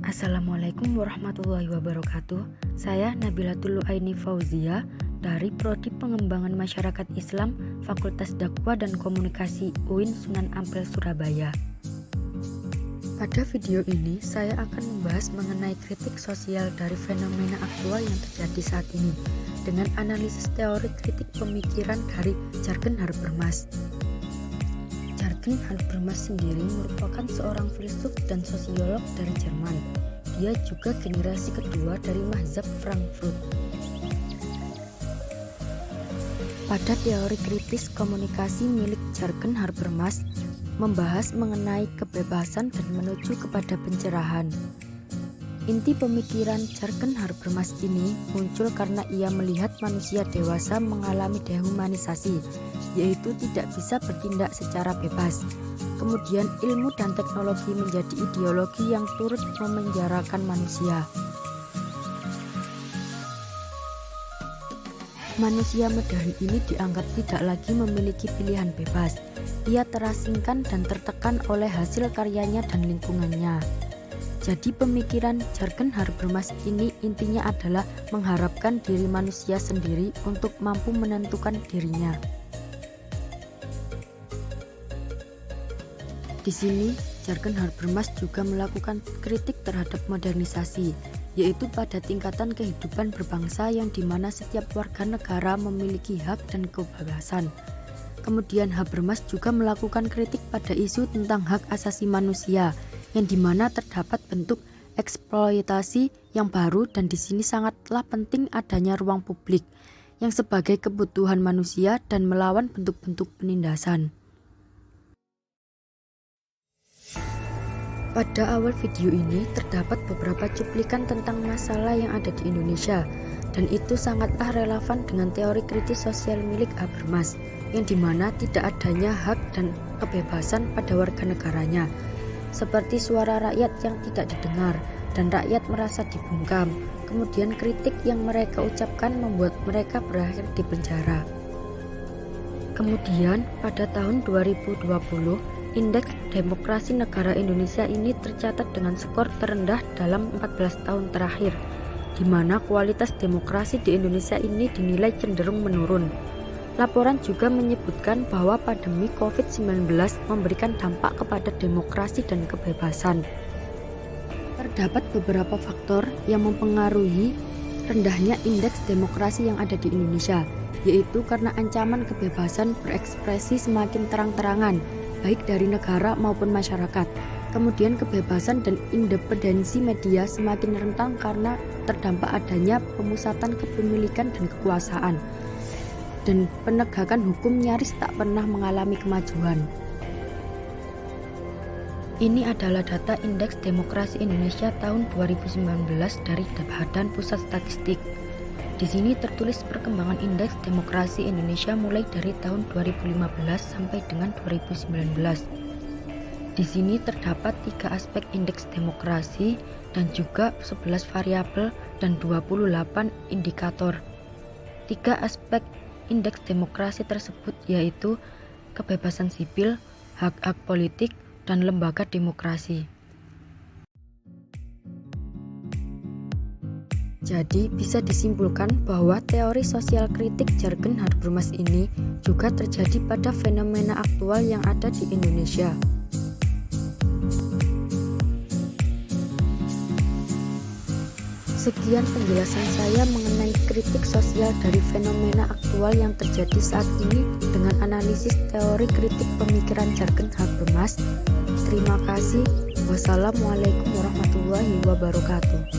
Assalamualaikum warahmatullahi wabarakatuh. Saya Nabilatul Aini Fauzia dari Prodi Pengembangan Masyarakat Islam Fakultas Dakwah dan Komunikasi UIN Sunan Ampel Surabaya. Pada video ini saya akan membahas mengenai kritik sosial dari fenomena aktual yang terjadi saat ini dengan analisis teori kritik pemikiran dari Jürgen Habermas. Jürgen Habermas sendiri merupakan seorang filsuf dan sosiolog dari Jerman. Dia juga generasi kedua dari mazhab Frankfurt. Pada teori kritis komunikasi milik Jürgen Habermas membahas mengenai kebebasan dan menuju kepada pencerahan. Inti pemikiran Jürgen Habermas ini muncul karena ia melihat manusia dewasa mengalami dehumanisasi, yaitu tidak bisa bertindak secara bebas. Kemudian ilmu dan teknologi menjadi ideologi yang turut memenjarakan manusia. Manusia modern ini dianggap tidak lagi memiliki pilihan bebas. Ia terasingkan dan tertekan oleh hasil karyanya dan lingkungannya. Jadi pemikiran Jürgen Habermas ini intinya adalah mengharapkan diri manusia sendiri untuk mampu menentukan dirinya. Di sini, Jürgen Habermas juga melakukan kritik terhadap modernisasi, yaitu pada tingkatan kehidupan berbangsa yang dimana setiap warga negara memiliki hak dan kebebasan. Kemudian Habermas juga melakukan kritik pada isu tentang hak asasi manusia, yang dimana terdapat bentuk eksploitasi yang baru dan di sini sangatlah penting adanya ruang publik yang sebagai kebutuhan manusia dan melawan bentuk-bentuk penindasan. Pada awal video ini terdapat beberapa cuplikan tentang masalah yang ada di Indonesia dan itu sangatlah relevan dengan teori kritis sosial milik Habermas yang dimana tidak adanya hak dan kebebasan pada warga negaranya, seperti suara rakyat yang tidak didengar dan rakyat merasa dibungkam. Kemudian kritik yang mereka ucapkan membuat mereka berakhir di penjara. Kemudian pada tahun 2020 Indeks Demokrasi Negara Indonesia ini tercatat dengan skor terendah dalam 14 tahun terakhir, di mana kualitas demokrasi di Indonesia ini dinilai cenderung menurun. Laporan juga menyebutkan bahwa pandemi COVID-19 memberikan dampak kepada demokrasi dan kebebasan. Terdapat beberapa faktor yang mempengaruhi rendahnya indeks demokrasi yang ada di Indonesia, yaitu karena ancaman kebebasan berekspresi semakin terang-terangan, baik dari negara maupun masyarakat. Kemudian kebebasan dan independensi media semakin rentan karena terdampak adanya pemusatan kepemilikan dan kekuasaan. Dan penegakan hukum nyaris tak pernah mengalami kemajuan. Ini adalah data Indeks Demokrasi Indonesia tahun 2019 dari Badan Pusat Statistik. Di sini tertulis perkembangan Indeks Demokrasi Indonesia mulai dari tahun 2015 sampai dengan 2019. Di sini terdapat 3 aspek indeks demokrasi dan juga 11 variabel dan 28 indikator. 3 aspek indeks demokrasi tersebut yaitu kebebasan sipil, hak-hak politik, dan lembaga demokrasi. Jadi bisa disimpulkan bahwa teori sosial kritik Jürgen Habermas ini juga terjadi pada fenomena aktual yang ada di Indonesia. Sekian penjelasan saya mengenai kritik sosial dari fenomena aktual yang terjadi saat ini dengan analisis teori kritik pemikiran Jürgen Habermas. Terima kasih. Wassalamualaikum warahmatullahi wabarakatuh.